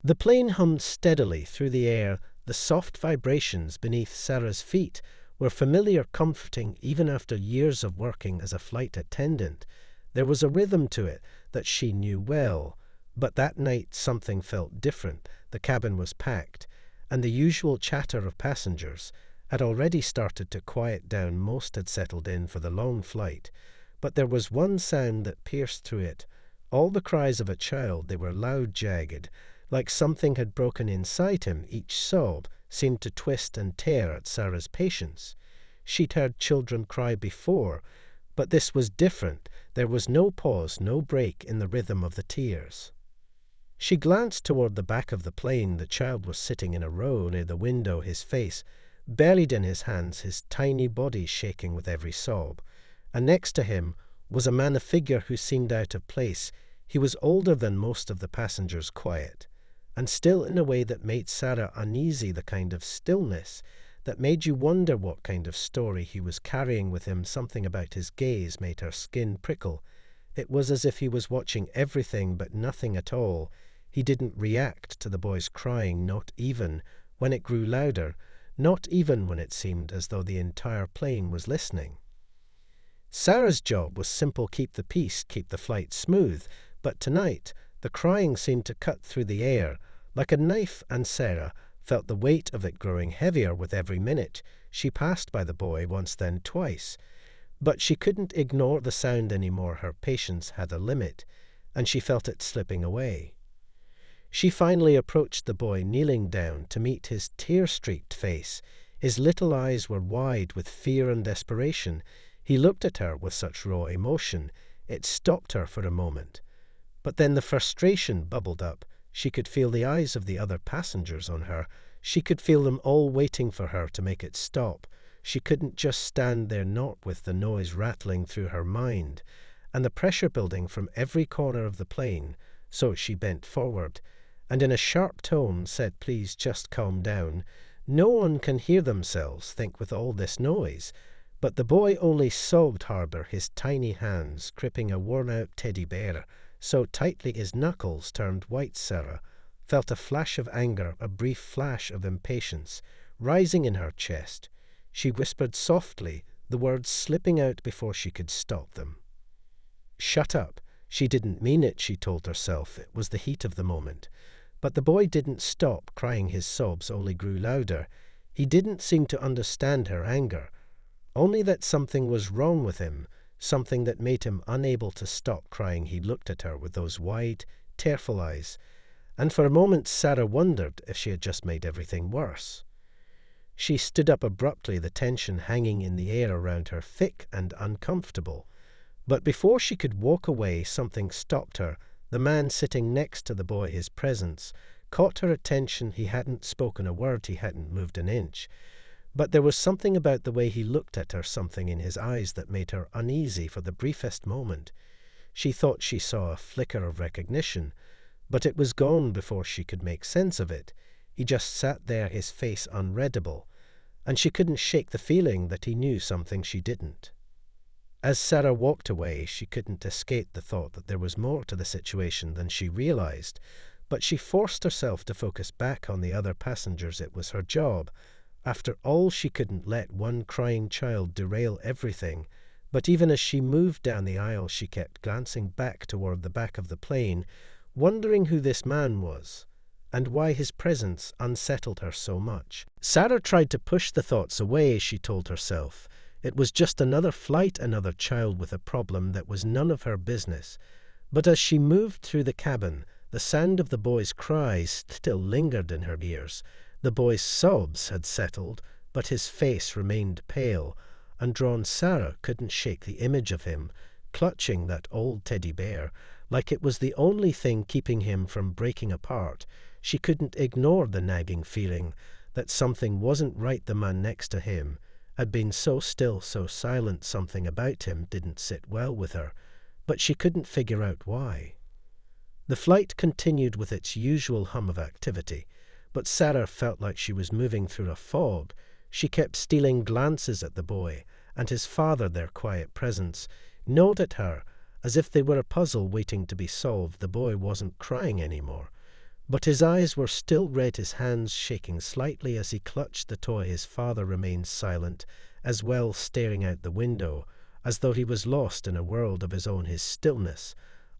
The plane hummed steadily through the air. The soft vibrations beneath Sarah's feet were familiar, comforting, even after years of working as a flight attendant. There was a rhythm to it that she knew well. But that night something felt different. The cabin was packed, and the usual chatter of passengers had already started to quiet down. Most had settled in for the long flight. But there was one sound that pierced through it. All the cries of a child. They were loud, jagged, like something had broken inside him. Each sob seemed to twist and tear at Sarah's patience. She'd heard children cry before, but this was different. There was no pause, no break in the rhythm of the tears. She glanced toward the back of the plane. The child was sitting in a row near the window, his face buried in his hands, his tiny body shaking with every sob. And next to him was a man, a figure who seemed out of place. He was older than most of the passengers, quiet, and still in a way that made Sarah uneasy, the kind of stillness that made you wonder what kind of story he was carrying with him. Something about his gaze made her skin prickle. It was as if he was watching everything but nothing at all. He didn't react to the boy's crying, not even when it grew louder, not even when it seemed as though the entire plane was listening. Sarah's job was simple: keep the peace, keep the flight smooth. But tonight, the crying seemed to cut through the air like a knife, and Sarah felt the weight of it growing heavier with every minute. She passed by the boy once, then twice. But she couldn't ignore the sound anymore. Her patience had a limit, and she felt it slipping away. She finally approached the boy, kneeling down to meet his tear-streaked face. His little eyes were wide with fear and desperation. He looked at her with such raw emotion, it stopped her for a moment. But then the frustration bubbled up. She could feel the eyes of the other passengers on her. She could feel them all waiting for her to make it stop. She couldn't just stand there, not with the noise rattling through her mind and the pressure building from every corner of the plane. So she bent forward and in a sharp tone said, "Please just calm down. No one can hear themselves think with all this noise." But the boy only sobbed harder, his tiny hands gripping a worn-out teddy bear so tightly his knuckles turned white. Sarah felt a flash of anger, a brief flash of impatience rising in her chest. She whispered softly, the words slipping out before she could stop them. "Shut up." She didn't mean it, she told herself. It was the heat of the moment. But the boy didn't stop crying. His sobs only grew louder. He didn't seem to understand her anger, only that something was wrong with him, something that made him unable to stop crying. He looked at her with those wide, tearful eyes, and for a moment Sarah wondered if she had just made everything worse. She stood up abruptly, the tension hanging in the air around her, thick and uncomfortable. But before she could walk away, something stopped her. The man sitting next to the boy, his presence, caught her attention. He hadn't spoken a word, he hadn't moved an inch. But there was something about the way he looked at her, something in his eyes that made her uneasy for the briefest moment. She thought she saw a flicker of recognition, but it was gone before she could make sense of it. He just sat there, his face unreadable, and she couldn't shake the feeling that he knew something she didn't. As Sarah walked away, she couldn't escape the thought that there was more to the situation than she realized, but she forced herself to focus back on the other passengers. It was her job. After all, she couldn't let one crying child derail everything. But even as she moved down the aisle, she kept glancing back toward the back of the plane, wondering who this man was and why his presence unsettled her so much. Sarah tried to push the thoughts away, she told herself. It was just another flight, another child with a problem that was none of her business. But as she moved through the cabin, the sound of the boy's cries still lingered in her ears. The boy's sobs had settled, but his face remained pale, and drawn. Sarah couldn't shake the image of him, clutching that old teddy bear, like it was the only thing keeping him from breaking apart. She couldn't ignore the nagging feeling that something wasn't right. The man next to him had been so still, so silent. Something about him didn't sit well with her, but she couldn't figure out why. The flight continued with its usual hum of activity, but Sarah felt like she was moving through a fog. She kept stealing glances at the boy and his father, their quiet presence, gnawed at her as if they were a puzzle waiting to be solved. The boy wasn't crying anymore, But his eyes were still red, his hands shaking slightly as he clutched the toy. His father remained silent, as well staring out the window, as though he was lost in a world of his own. His stillness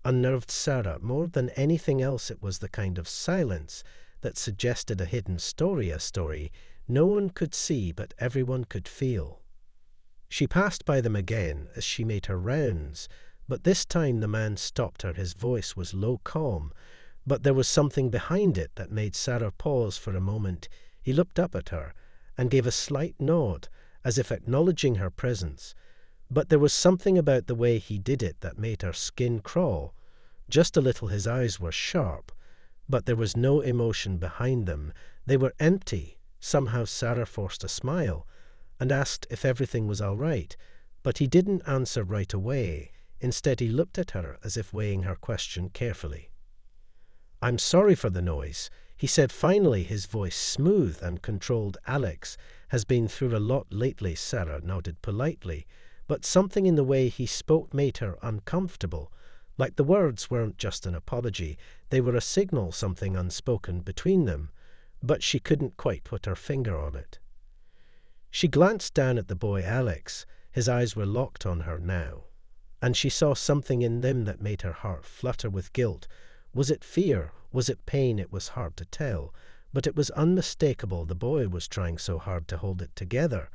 unnerved Sarah more than anything else. It was the kind of silence that suggested a hidden story, a story no one could see but everyone could feel. She passed by them again as she made her rounds, but this time the man stopped her. His voice was low, calm, but there was something behind it that made Sarah pause for a moment. He looked up at her and gave a slight nod, as if acknowledging her presence, but there was something about the way he did it that made her skin crawl. Just a little. His eyes were sharp, but there was no emotion behind them. They were empty. Somehow Sarah forced a smile and asked if everything was all right, but he didn't answer right away. Instead, he looked at her as if weighing her question carefully. "I'm sorry for the noise," he said finally, his voice smooth and controlled. "Alex has been through a lot lately." Sarah nodded politely, but something in the way he spoke made her uncomfortable. Like the words weren't just an apology, they were a signal, something unspoken between them, but she couldn't quite put her finger on it. She glanced down at the boy Alex. His eyes were locked on her now, and she saw something in them that made her heart flutter with guilt. Was it fear? Was it pain? It was hard to tell, but it was unmistakable. The boy was trying so hard to hold it together,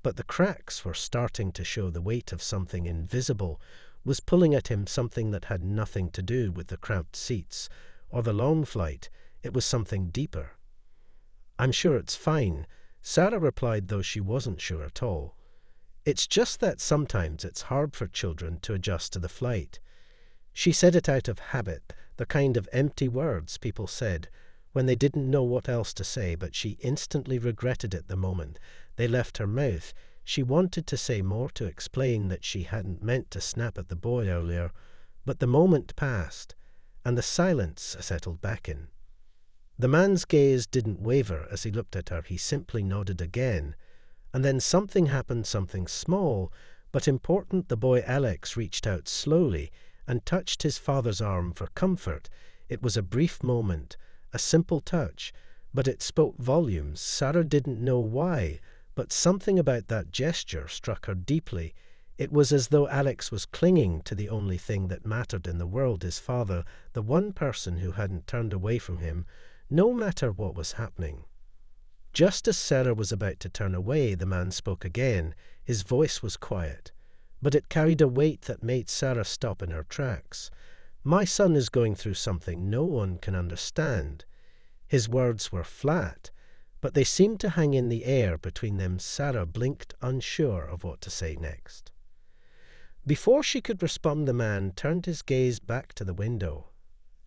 but the cracks were starting to show. The weight of something invisible was pulling at him, something that had nothing to do with the cramped seats or the long flight. It was something deeper. "I'm sure it's fine," Sarah replied, though she wasn't sure at all. "It's just that sometimes it's hard for children to adjust to the flight." She said it out of habit, the kind of empty words people said when they didn't know what else to say, but she instantly regretted it the moment they left her mouth. She wanted to say more, to explain that she hadn't meant to snap at the boy earlier, but the moment passed, and the silence settled back in. The man's gaze didn't waver as he looked at her. He simply nodded again, and then something happened, something small but important. The boy Alex reached out slowly and touched his father's arm for comfort. It was a brief moment, a simple touch, but it spoke volumes. Sarah didn't know why, but something about that gesture struck her deeply. It was as though Alex was clinging to the only thing that mattered in the world, his father, the one person who hadn't turned away from him, no matter what was happening. Just as Sarah was about to turn away, the man spoke again. His voice was quiet, but it carried a weight that made Sarah stop in her tracks. "My son is going through something no one can understand." His words were flat, but they seemed to hang in the air between them. Sarah blinked, unsure of what to say next. Before she could respond, the man turned his gaze back to the window,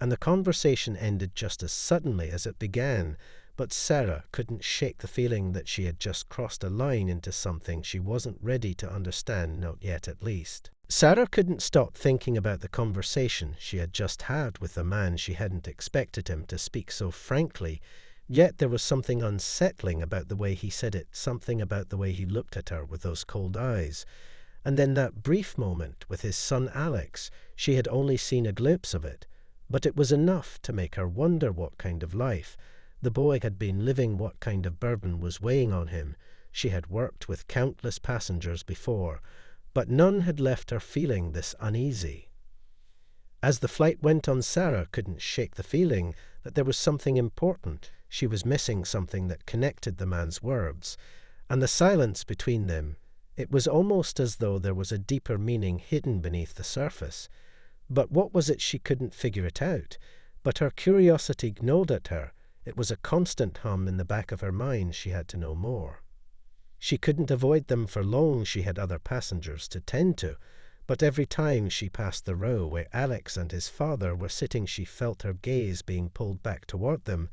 and the conversation ended just as suddenly as it began. But Sarah couldn't shake the feeling that she had just crossed a line into something she wasn't ready to understand, not yet at least. Sarah couldn't stop thinking about the conversation she had just had with the man. She hadn't expected him to speak so frankly, yet there was something unsettling about the way he said it, something about the way he looked at her with those cold eyes. And then that brief moment with his son Alex, she had only seen a glimpse of it, but it was enough to make her wonder what kind of life the boy had been living, what kind of burden was weighing on him. She had worked with countless passengers before, but none had left her feeling this uneasy. As the flight went on, Sarah couldn't shake the feeling that there was something important. She was missing something that connected the man's words and the silence between them. It was almost as though there was a deeper meaning hidden beneath the surface. But what was it? She couldn't figure it out. But her curiosity gnawed at her. It was a constant hum in the back of her mind. She had to know more. She couldn't avoid them for long. She had other passengers to tend to. But every time she passed the row where Alex and his father were sitting, she felt her gaze being pulled back toward them.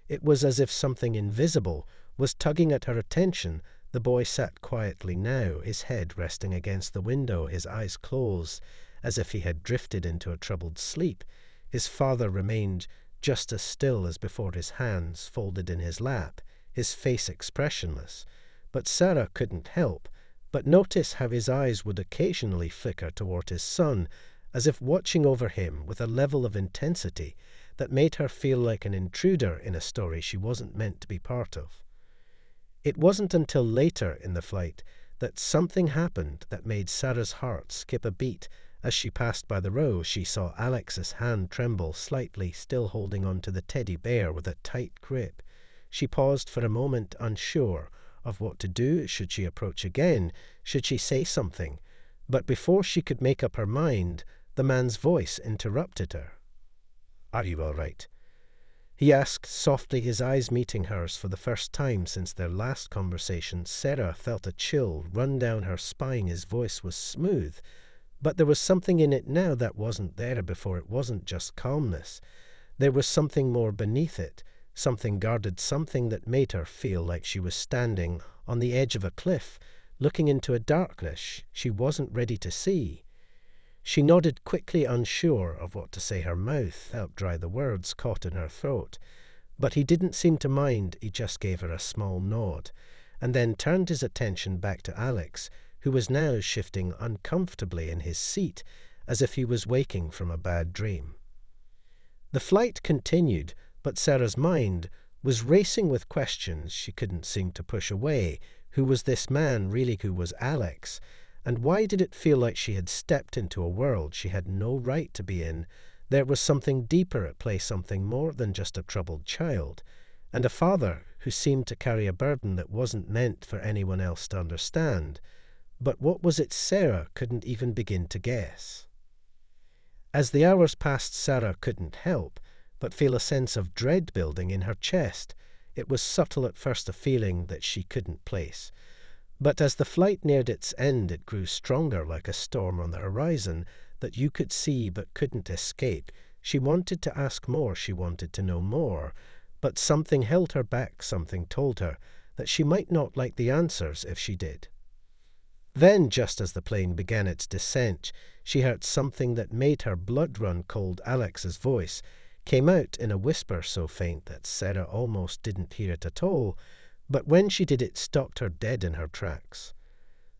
It was as if something invisible was tugging at her attention. The boy sat quietly now, his head resting against the window, his eyes closed, as if he had drifted into a troubled sleep. His father remained just as still as before, his hands folded in his lap, his face expressionless. But Sarah couldn't help but notice how his eyes would occasionally flicker toward his son, as if watching over him with a level of intensity that made her feel like an intruder in a story she wasn't meant to be part of. It wasn't until later in the flight that something happened that made Sarah's heart skip a beat. As she passed by the row, she saw Alex's hand tremble slightly, still holding on to the teddy bear with a tight grip. She paused for a moment, unsure of what to do. Should she approach again? Should she say something? But before she could make up her mind, the man's voice interrupted her. "Are you all right?" he asked softly, his eyes meeting hers for the first time since their last conversation. Sarah felt a chill run down her spine. His voice was smooth, but there was something in it now that wasn't there before. It wasn't just calmness. There was something more beneath it, something guarded, something that made her feel like she was standing on the edge of a cliff, looking into a darkness she wasn't ready to see. She nodded quickly, unsure of what to say. Her mouth helped dry the words caught in her throat. But he didn't seem to mind. He just gave her a small nod, and then turned his attention back to Alex, who was now shifting uncomfortably in his seat, as if he was waking from a bad dream. The flight continued, but Sarah's mind was racing with questions she couldn't seem to push away. Who was this man, really? Who was Alex? And why did it feel like she had stepped into a world she had no right to be in? There was something deeper at play, something more than just a troubled child, and a father who seemed to carry a burden that wasn't meant for anyone else to understand. But what was it? Sarah couldn't even begin to guess. As the hours passed, Sarah couldn't help but feel a sense of dread building in her chest. It was subtle at first, a feeling that she couldn't place. But as the flight neared its end, it grew stronger, like a storm on the horizon that you could see but couldn't escape. She wanted to ask more, she wanted to know more, but something held her back. Something told her that she might not like the answers if she did. Then, just as the plane began its descent, she heard something that made her blood run cold. Alex's voice came out in a whisper so faint that Sarah almost didn't hear it at all. But when she did, it stopped her dead in her tracks.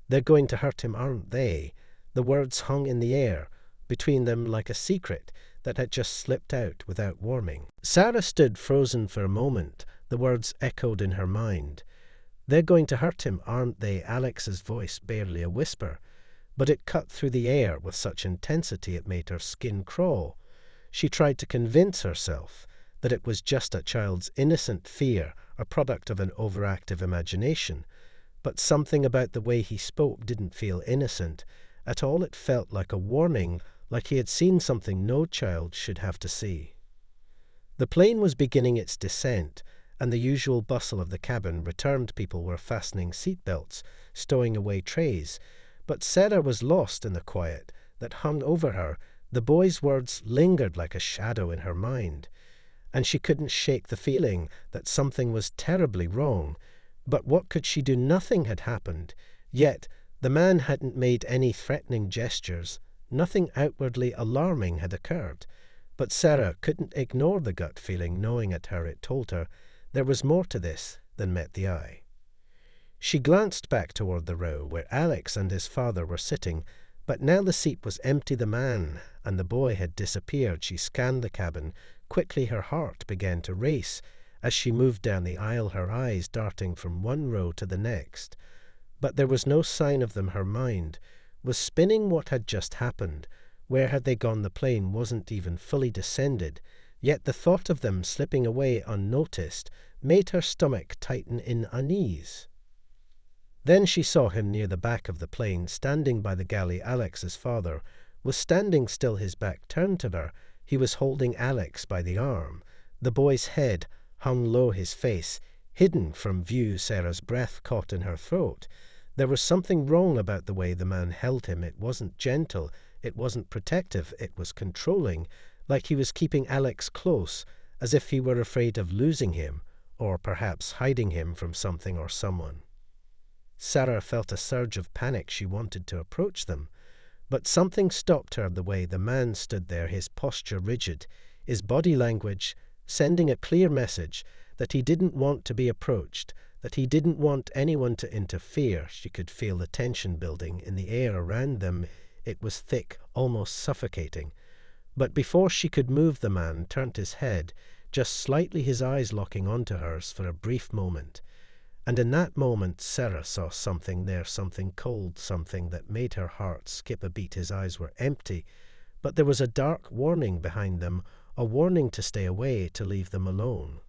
"They're going to hurt him, aren't they?" The words hung in the air between them like a secret that had just slipped out without warning. Sarah stood frozen for a moment. The words echoed in her mind. "They're going to hurt him, aren't they?" Alex's voice, barely a whisper, but it cut through the air with such intensity it made her skin crawl. She tried to convince herself that it was just a child's innocent fear, a product of an overactive imagination. But something about the way he spoke didn't feel innocent at all. It felt like a warning, like he had seen something no child should have to see. The plane was beginning its descent, and the usual bustle of the cabin returned. People were fastening seatbelts, stowing away trays. But Sarah was lost in the quiet that hung over her. The boy's words lingered like a shadow in her mind, and she couldn't shake the feeling that something was terribly wrong. But what could she do? Nothing had happened. Yet the man hadn't made any threatening gestures. Nothing outwardly alarming had occurred. But Sarah couldn't ignore the gut feeling. Knowing at her, it told her there was more to this than met the eye. She glanced back toward the row where Alex and his father were sitting, but now the seat was empty. The man and the boy had disappeared. She scanned the cabin. Quickly her heart began to race as she moved down the aisle, her eyes darting from one row to the next. But there was no sign of them. Her mind was spinning. What had just happened? Where had they gone? The plane wasn't even fully descended, yet the thought of them slipping away unnoticed made her stomach tighten in unease. Then she saw him near the back of the plane, standing by the galley. Alex's father was standing still, his back turned to her. He was holding Alex by the arm. The boy's head hung low, his face hidden from view. Sarah's breath caught in her throat. There was something wrong about the way the man held him. It wasn't gentle, it wasn't protective, it was controlling, like he was keeping Alex close, as if he were afraid of losing him, or perhaps hiding him from something or someone. Sarah felt a surge of panic. She wanted to approach them, but something stopped her. The way the man stood there, his posture rigid, his body language sending a clear message that he didn't want to be approached, that he didn't want anyone to interfere. She could feel the tension building in the air around them. It was thick, almost suffocating. But before she could move, the man turned his head, just slightly, his eyes locking onto hers for a brief moment. And in that moment, Sarah saw something there, something cold, something that made her heart skip a beat. His eyes were empty, but there was a dark warning behind them, a warning to stay away, to leave them alone.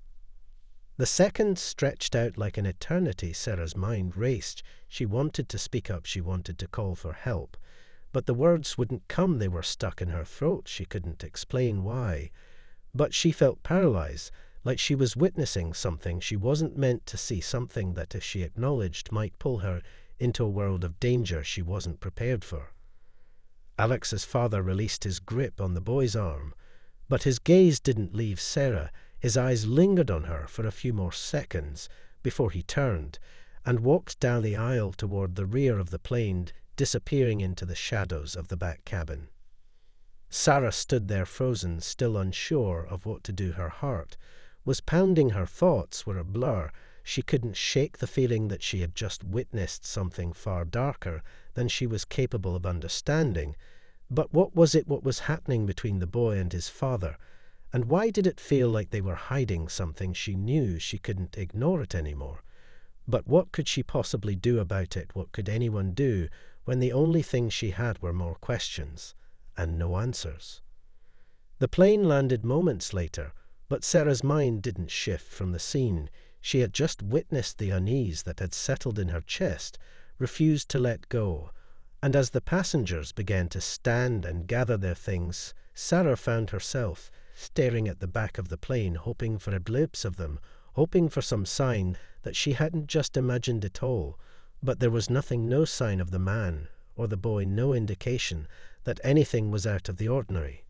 The seconds stretched out like an eternity. Sarah's mind raced. She wanted to speak up, she wanted to call for help. But the words wouldn't come, they were stuck in her throat. She couldn't explain why. But she felt paralyzed, like she was witnessing something she wasn't meant to see, something that, if she acknowledged, might pull her into a world of danger she wasn't prepared for. Alex's father released his grip on the boy's arm, but his gaze didn't leave Sarah. His eyes lingered on her for a few more seconds before he turned and walked down the aisle toward the rear of the plane, disappearing into the shadows of the back cabin. Sarah stood there frozen, still unsure of what to do. Her heart was pounding, her thoughts were a blur. She couldn't shake the feeling that she had just witnessed something far darker than she was capable of understanding. But what was it? What was happening between the boy and his father? And why did it feel like they were hiding something? She knew she couldn't ignore it anymore. But what could she possibly do about it? What could anyone do when the only thing she had were more questions and no answers? The plane landed moments later, but Sarah's mind didn't shift from the scene. She had just witnessed the unease that had settled in her chest, refused to let go. And as the passengers began to stand and gather their things, Sarah found herself staring at the back of the plane, hoping for a glimpse of them, hoping for some sign that she hadn't just imagined it all. But there was nothing, no sign of the man or the boy, no indication that anything was out of the ordinary.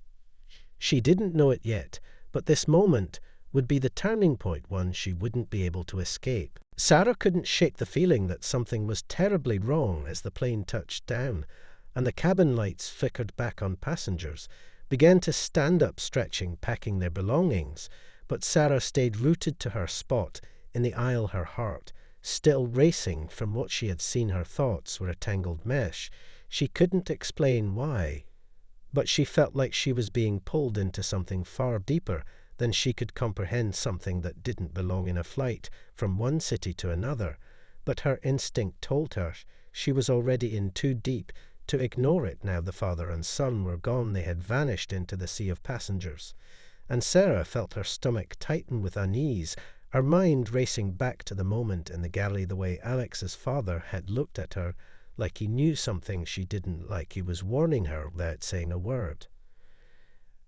She didn't know it yet, but this moment would be the turning point, one she wouldn't be able to escape. Sarah couldn't shake the feeling that something was terribly wrong as the plane touched down, and the cabin lights flickered back on passengers, began to stand up, stretching, packing their belongings. But Sarah stayed rooted to her spot in the aisle, her heart still racing from what she had seen. Her thoughts were a tangled mesh. She couldn't explain why, but she felt like she was being pulled into something far deeper than she could comprehend, something that didn't belong in a flight from one city to another. But her instinct told her she was already in too deep to ignore it. Now the father and son were gone. They had vanished into the sea of passengers. And Sarah felt her stomach tighten with unease, her mind racing back to the moment in the galley, the way Alex's father had looked at her like he knew something she didn't like. He was warning her without saying a word.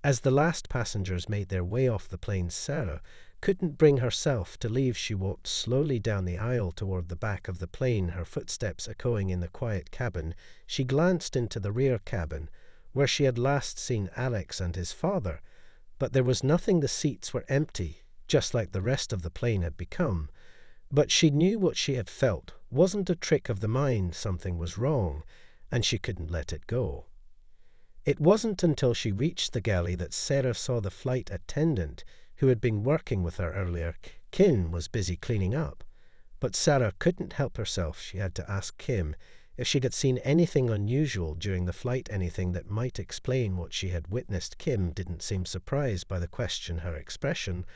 As the last passengers made their way off the plane, Sarah couldn't bring herself to leave. She walked slowly down the aisle toward the back of the plane, her footsteps echoing in the quiet cabin. She glanced into the rear cabin, where she had last seen Alex and his father. But there was nothing. The seats were empty, just like the rest of the plane had become. But she knew what she had felt wasn't a trick of the mind. Something was wrong, and she couldn't let it go. It wasn't until she reached the galley that Sarah saw the flight attendant who had been working with her earlier. Kim was busy cleaning up. But Sarah couldn't help herself. She had to ask Kim if she had seen anything unusual during the flight, anything that might explain what she had witnessed. Kim didn't seem surprised by the question. Her expression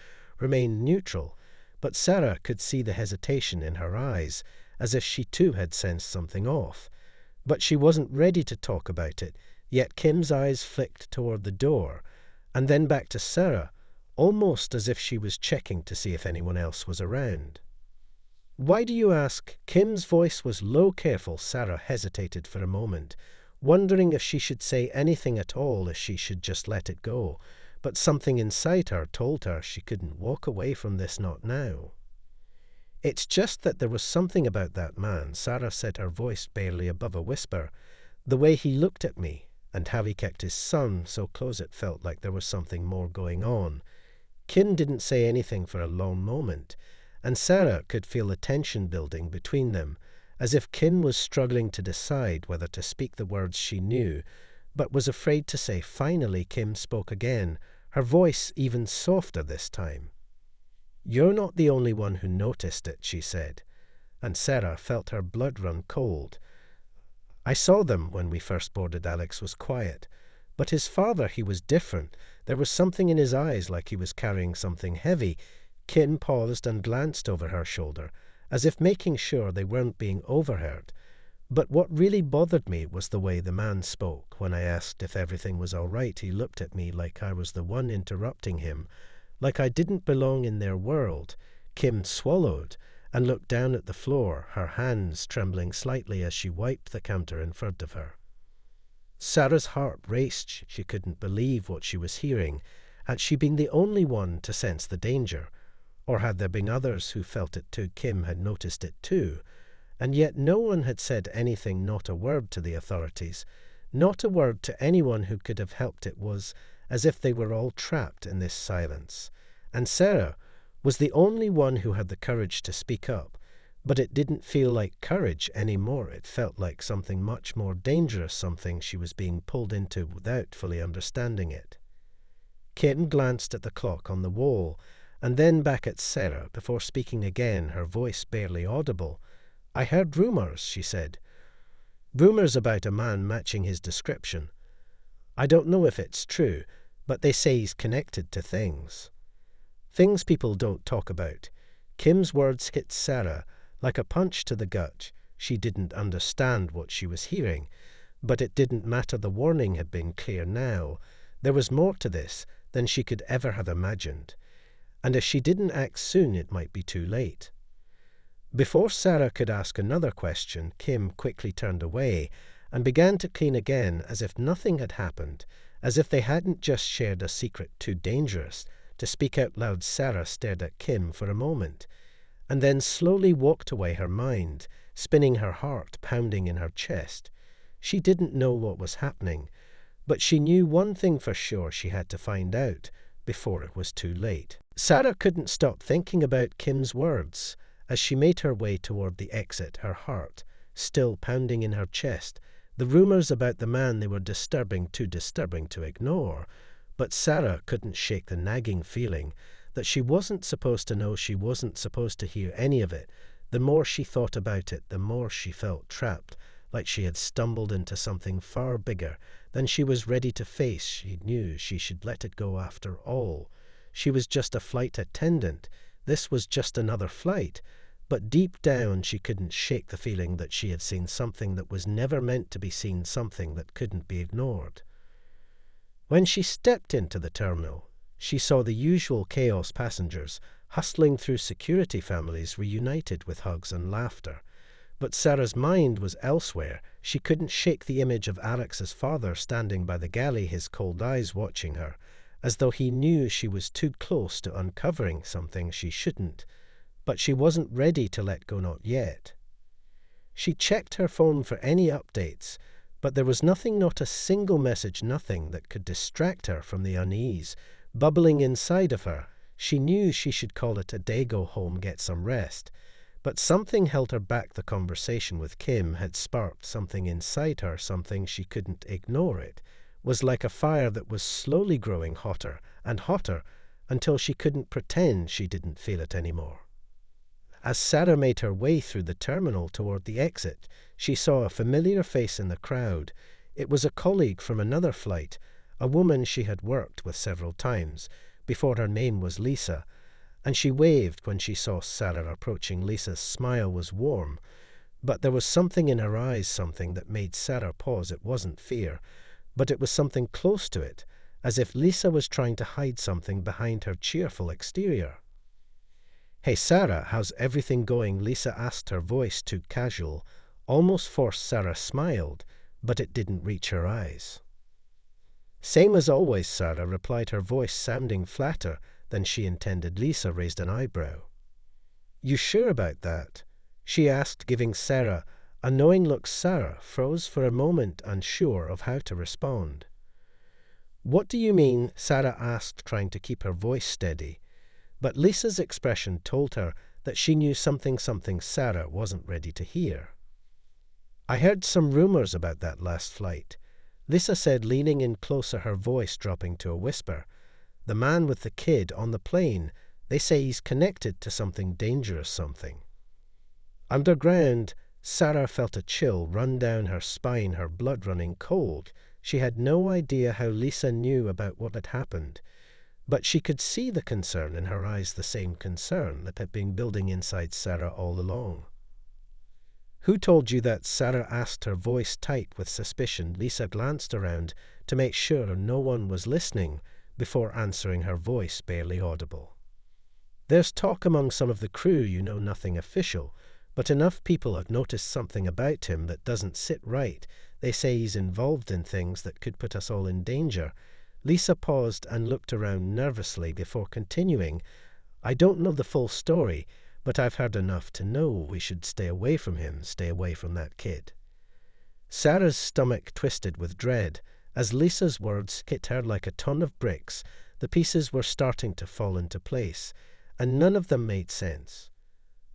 remained neutral, but Sarah could see the hesitation in her eyes, as if she too had sensed something off. But she wasn't ready to talk about it. Yet Kim's eyes flicked toward the door, and then back to Sarah, almost as if she was checking to see if anyone else was around. "Why do you ask?" Kim's voice was low, careful. Sarah hesitated for a moment, wondering if she should say anything at all, if she should just let it go. But something inside her told her she couldn't walk away from this, not now. "It's just that there was something about that man," Sarah said, her voice barely above a whisper. "The way he looked at me, and how he kept his son so close, it felt like there was something more going on." Kim didn't say anything for a long moment, and Sarah could feel the tension building between them, as if Kim was struggling to decide whether to speak the words she knew, but was afraid to say. Finally, Kim spoke again, her voice even softer this time. "You're not the only one who noticed it," she said, and Sarah felt her blood run cold. "I saw them when we first boarded." Alex was quiet, But his father, he was different. There was something in his eyes like he was carrying something heavy. Kim paused and glanced over her shoulder, as if making sure they weren't being overheard. But what really bothered me was the way the man spoke. When I asked if everything was all right, he looked at me like I was the one interrupting him, like I didn't belong in their world. Kim swallowed and looked down at the floor, her hands trembling slightly as she wiped the counter in front of her. Sarah's heart raced. She couldn't believe what she was hearing. Had she been the only one to sense the danger? Or had there been others who felt it too? Kim had noticed it too. And yet no one had said anything, not a word to the authorities, not a word to anyone who could have helped. It was as if they were all trapped in this silence. And Sarah was the only one who had the courage to speak up. But it didn't feel like courage anymore. It felt like something much more dangerous, something she was being pulled into without fully understanding it. Kim glanced at the clock on the wall, and then back at Sarah before speaking again, her voice barely audible. "I heard rumors," she said. "Rumors about a man matching his description. I don't know if it's true, but they say he's connected to things. Things people don't talk about." Kim's words hit Sarah like a punch to the gut. She didn't understand what she was hearing, but it didn't matter. The warning had been clear now. There was more to this than she could ever have imagined. And if she didn't act soon, it might be too late. Before Sarah could ask another question, Kim quickly turned away and began to clean again, as if nothing had happened, as if they hadn't just shared a secret too dangerous to speak out loud. Sarah stared at Kim for a moment, and then slowly walked away, her mind spinning, her heart pounding in her chest. She didn't know what was happening, but she knew one thing for sure: she had to find out before it was too late. Sarah couldn't stop thinking about Kim's words as she made her way toward the exit, her heart still pounding in her chest. The rumors about the man, they were disturbing, too disturbing to ignore. But Sarah couldn't shake the nagging feeling that she wasn't supposed to know, she wasn't supposed to hear any of it. The more she thought about it, the more she felt trapped, like she had stumbled into something far bigger than she was ready to face. She knew she should let it go after all. She was just a flight attendant. This was just another flight. But deep down she couldn't shake the feeling that she had seen something that was never meant to be seen, something that couldn't be ignored. When she stepped into the terminal, she saw the usual chaos: passengers hustling through, security, families reunited with hugs and laughter. But Sarah's mind was elsewhere. She couldn't shake the image of Alex's father standing by the galley, his cold eyes watching her, as though he knew she was too close to uncovering something she shouldn't. But she wasn't ready to let go, not yet. She checked her phone for any updates, but there was nothing, not a single message, nothing that could distract her from the unease bubbling inside of her. She knew she should call it a day, go home, get some rest. But something held her back. The conversation with Kim had sparked something inside her, something she couldn't ignore. It was like a fire that was slowly growing hotter and hotter until she couldn't pretend she didn't feel it anymore. As Sarah made her way through the terminal toward the exit, she saw a familiar face in the crowd. It was a colleague from another flight, a woman she had worked with several times before. Her name was Lisa, and she waved when she saw Sarah approaching. Lisa's smile was warm, but there was something in her eyes, something that made Sarah pause. It wasn't fear, but it was something close to it, as if Lisa was trying to hide something behind her cheerful exterior. "Hey Sarah, how's everything going?" Lisa asked, her voice too casual, almost forced. Sarah smiled, but it didn't reach her eyes. "Same as always," Sarah replied, her voice sounding flatter than she intended. Lisa raised an eyebrow. "You sure about that?" she asked, giving Sarah a knowing look. Sarah froze for a moment, unsure of how to respond. "What do you mean?" Sarah asked, trying to keep her voice steady. But Lisa's expression told her that she knew something Sarah wasn't ready to hear. "I heard some rumors about that last flight," Lisa said, leaning in closer, her voice dropping to a whisper. "The man with the kid on the plane, they say he's connected to something dangerous, something." Underground, Sarah felt a chill run down her spine, her blood running cold. She had no idea how Lisa knew about what had happened, but she could see the concern in her eyes, the same concern that had been building inside Sarah all along. "Who told you that?" Sarah asked, her voice tight with suspicion. Lisa glanced around to make sure no one was listening before answering, her voice barely audible. "There's talk among some of the crew, nothing official, but enough people have noticed something about him that doesn't sit right. They say he's involved in things that could put us all in danger." Lisa paused and looked around nervously before continuing. "I don't know the full story, but I've heard enough to know we should stay away from him, stay away from that kid." Sarah's stomach twisted with dread. As Lisa's words hit her like a ton of bricks, the pieces were starting to fall into place, and none of them made sense.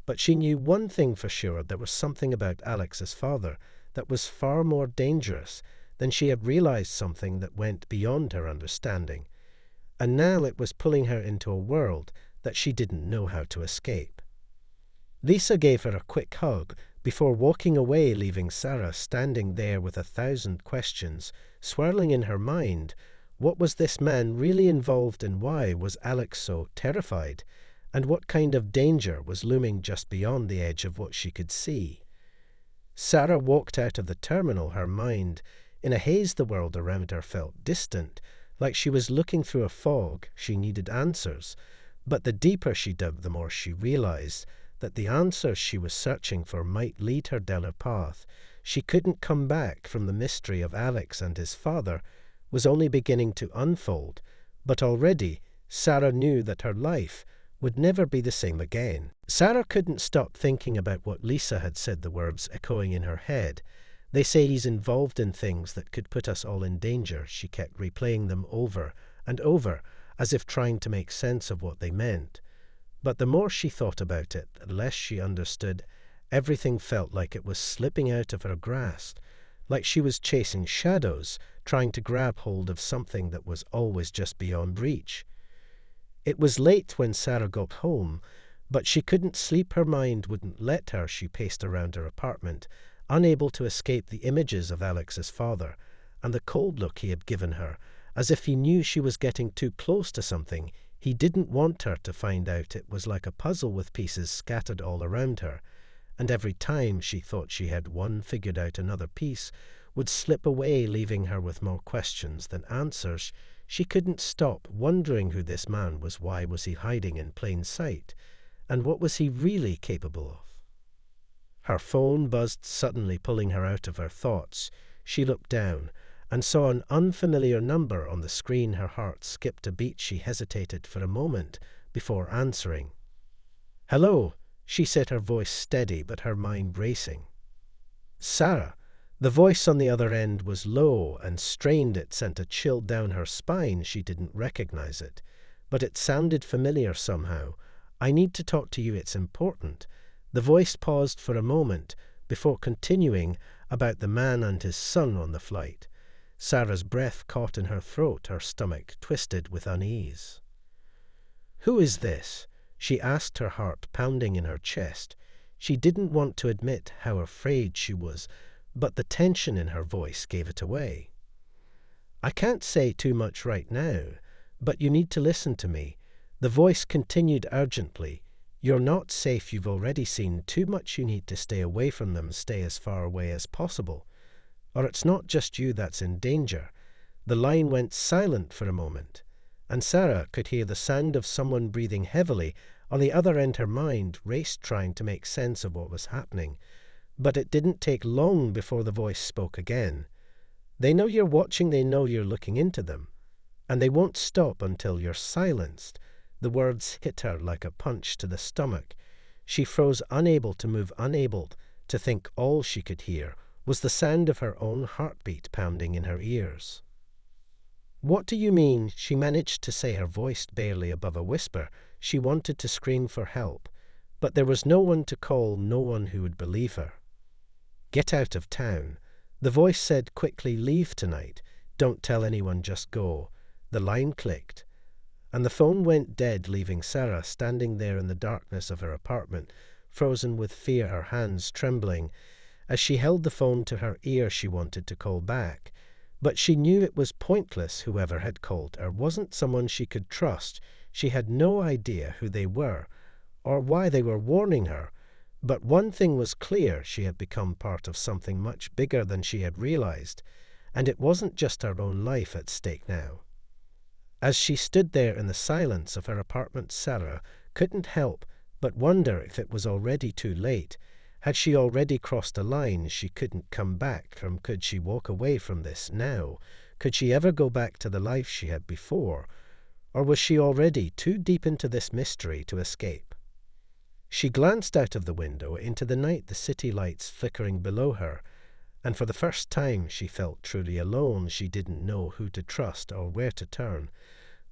But she knew one thing for sure: there was something about Alex's father that was far more dangerous than she had realized, something that went beyond her understanding. And now it was pulling her into a world that she didn't know how to escape. Lisa gave her a quick hug before walking away, leaving Sarah standing there with 1,000 questions swirling in her mind. What was this man really involved in? Why was Alex so terrified? And what kind of danger was looming just beyond the edge of what she could see? Sarah walked out of the terminal, her mind in a haze. The world around her felt distant, like she was looking through a fog. She needed answers, but the deeper she dug, the more she realized that the answers she was searching for might lead her down a path she couldn't come back from. The mystery of Alex and his father was only beginning to unfold, but already Sarah knew that her life would never be the same again. Sarah couldn't stop thinking about what Lisa had said, the words echoing in her head. "They say he's involved in things that could put us all in danger." She kept replaying them over and over, as if trying to make sense of what they meant. But the more she thought about it, the less she understood. Everything felt like it was slipping out of her grasp, like she was chasing shadows, trying to grab hold of something that was always just beyond reach. It was late when Sarah got home, but she couldn't sleep. Her mind wouldn't let her. She paced around her apartment, unable to escape the images of Alex's father and the cold look he had given her, as if he knew she was getting too close to something he didn't want her to find out. It was like a puzzle with pieces scattered all around her, and every time she thought she had one figured out, another piece would slip away, leaving her with more questions than answers. She couldn't stop wondering who this man was. Why was he hiding in plain sight? And what was he really capable of? Her phone buzzed suddenly, pulling her out of her thoughts. She looked down and saw an unfamiliar number on the screen. Her heart skipped a beat. She hesitated for a moment before answering. "Hello," she said, her voice steady but her mind racing. "Sarah." The voice on the other end was low and strained. It sent a chill down her spine. She didn't recognize it, but it sounded familiar somehow. "I need to talk to you. It's important." The voice paused for a moment before continuing, about the man and his son on the flight. Sarah's breath caught in her throat, her stomach twisted with unease. "Who is this?" she asked, her heart pounding in her chest. She didn't want to admit how afraid she was, but the tension in her voice gave it away. "I can't say too much right now, but you need to listen to me." The voice continued urgently. "You're not safe. You've already seen too much. You need to stay away from them. Stay as far away as possible. Or it's not just you that's in danger." The line went silent for a moment, and Sarah could hear the sound of someone breathing heavily. On the other end, her mind raced, trying to make sense of what was happening. But it didn't take long before the voice spoke again. "They know you're watching. They know you're looking into them. And they won't stop until you're silenced." The words hit her like a punch to the stomach. She froze, unable to move, unable to think. All she could hear was the sound of her own heartbeat pounding in her ears. "What do you mean?" she managed to say, her voice barely above a whisper. She wanted to scream for help, but there was no one to call, no one who would believe her. "Get out of town." The voice said quickly. "Leave tonight. Don't tell anyone, just go." The line clicked, and the phone went dead, leaving Sarah standing there in the darkness of her apartment, frozen with fear, her hands trembling. As she held the phone to her ear, she wanted to call back, But she knew it was pointless. Whoever had called her wasn't someone she could trust. She had no idea who they were, or why they were warning her. But one thing was clear: she had become part of something much bigger than she had realized, and it wasn't just her own life at stake now. As she stood there in the silence of her apartment, Sarah couldn't help but wonder if it was already too late. Had she already crossed a line she couldn't come back from? Could she walk away from this now? Could she ever go back to the life she had before? Or was she already too deep into this mystery to escape? She glanced out of the window into the night, the city lights flickering below her, and for the first time she felt truly alone. She didn't know who to trust or where to turn.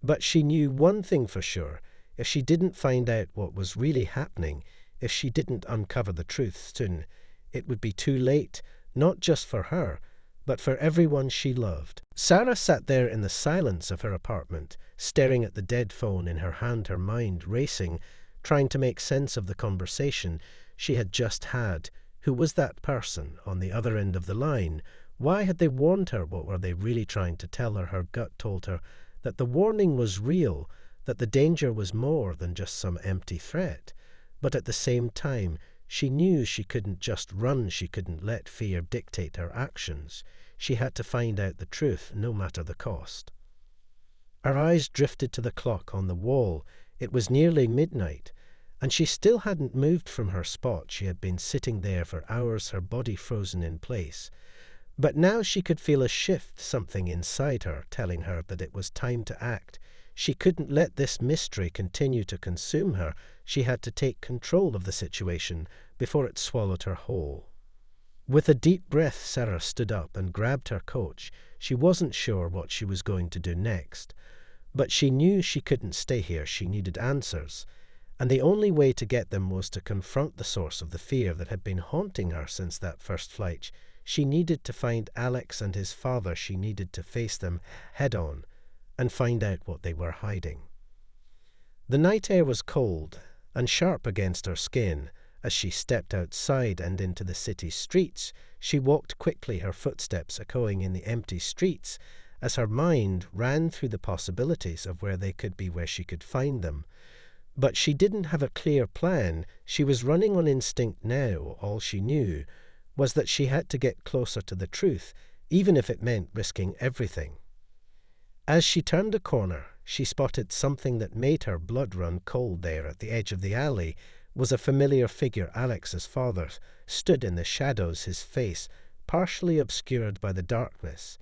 But she knew one thing for sure: if she didn't find out what was really happening, if she didn't uncover the truth soon, it would be too late, not just for her, but for everyone she loved. Sarah sat there in the silence of her apartment, staring at the dead phone in her hand, her mind racing, trying to make sense of the conversation she had just had. Who was that person on the other end of the line? Why had they warned her? What were they really trying to tell her? Her gut told her that the warning was real, that the danger was more than just some empty threat. But at the same time, she knew she couldn't just run. She couldn't let fear dictate her actions. She had to find out the truth, no matter the cost. Her eyes drifted to the clock on the wall. It was nearly midnight, and she still hadn't moved from her spot. She had been sitting there for hours, her body frozen in place. But now she could feel a shift, something inside her telling her that it was time to act. She couldn't let this mystery continue to consume her. She had to take control of the situation before it swallowed her whole. With a deep breath, Sarah stood up and grabbed her coat. She wasn't sure what she was going to do next, but she knew she couldn't stay here. She needed answers, and the only way to get them was to confront the source of the fear that had been haunting her since that first flight. She needed to find Alex and his father. She needed to face them head on and find out what they were hiding. The night air was cold and sharp against her skin. As she stepped outside and into the city streets, she walked quickly, her footsteps echoing in the empty streets as her mind ran through the possibilities of where they could be, where she could find them. But she didn't have a clear plan. She was running on instinct now. All she knew was that she had to get closer to the truth, even if it meant risking everything. As she turned a corner, she spotted something that made her blood run cold. There at the edge of the alley was a familiar figure. Alex's father stood in the shadows, his face partially obscured by the darkness.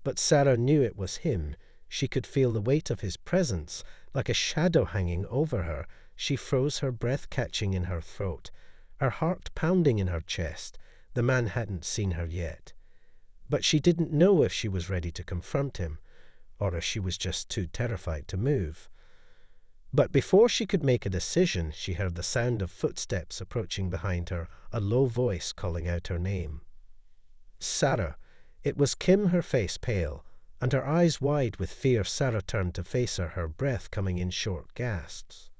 But Sarah knew it was him. She could feel the weight of his presence, like a shadow hanging over her. She froze, her breath catching in her throat, her heart pounding in her chest. The man hadn't seen her yet, but she didn't know if she was ready to confront him, or if she was just too terrified to move. But before she could make a decision, she heard the sound of footsteps approaching behind her, a low voice calling out her name. Sarah. It was Kim, her face pale, and her eyes wide with fear. Sarah turned to face her, her breath coming in short gasps.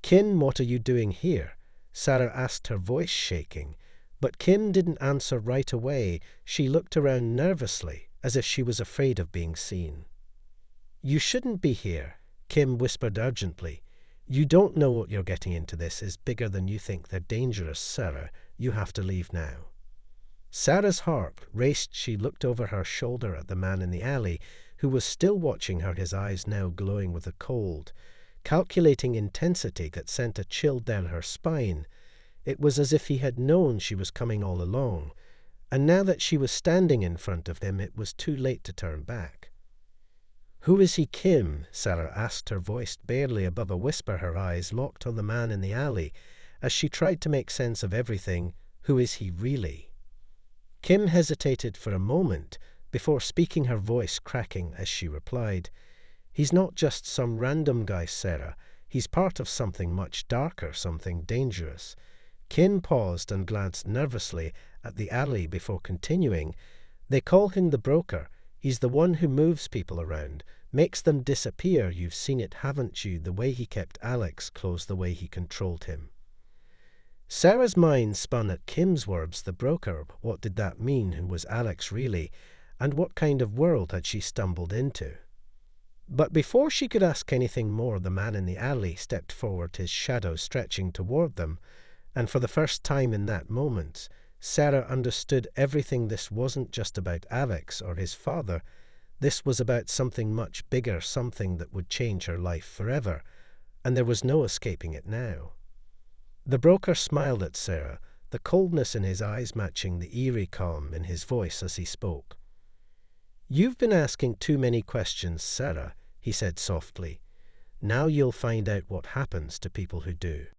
"Kim, what are you doing here?" Sarah asked, her voice shaking. But Kim didn't answer right away. She looked around nervously, as if she was afraid of being seen. "You shouldn't be here," Kim whispered urgently. "You don't know what you're getting into. This is bigger than you think. They're dangerous, Sarah. You have to leave now." Sarah's heart raced. She looked over her shoulder at the man in the alley, who was still watching her, his eyes now glowing with a cold, calculating intensity that sent a chill down her spine. It was as if he had known she was coming all along, and now that she was standing in front of him, it was too late to turn back. "Who is he, Kim?" Sarah asked, her voice barely above a whisper, her eyes locked on the man in the alley as she tried to make sense of everything. Who is he really? Kim hesitated for a moment before speaking, her voice cracking as she replied, "He's not just some random guy, Sarah. He's part of something much darker, something dangerous." Kim paused and glanced nervously at the alley before continuing. "They call him the broker. He's the one who moves people around, makes them disappear. You've seen it, haven't you? The way he kept Alex close, the way he controlled him." Sarah's mind spun at Kim's words. The broker, what did that mean? Who was Alex really? And what kind of world had she stumbled into? But before she could ask anything more, the man in the alley stepped forward, his shadow stretching toward them, and for the first time in that moment, Sarah understood everything. This wasn't just about Alex or his father. This was about something much bigger, something that would change her life forever, and there was no escaping it now. The broker smiled at Sarah, the coldness in his eyes matching the eerie calm in his voice as he spoke. "You've been asking too many questions, Sarah," he said softly. "Now you'll find out what happens to people who do."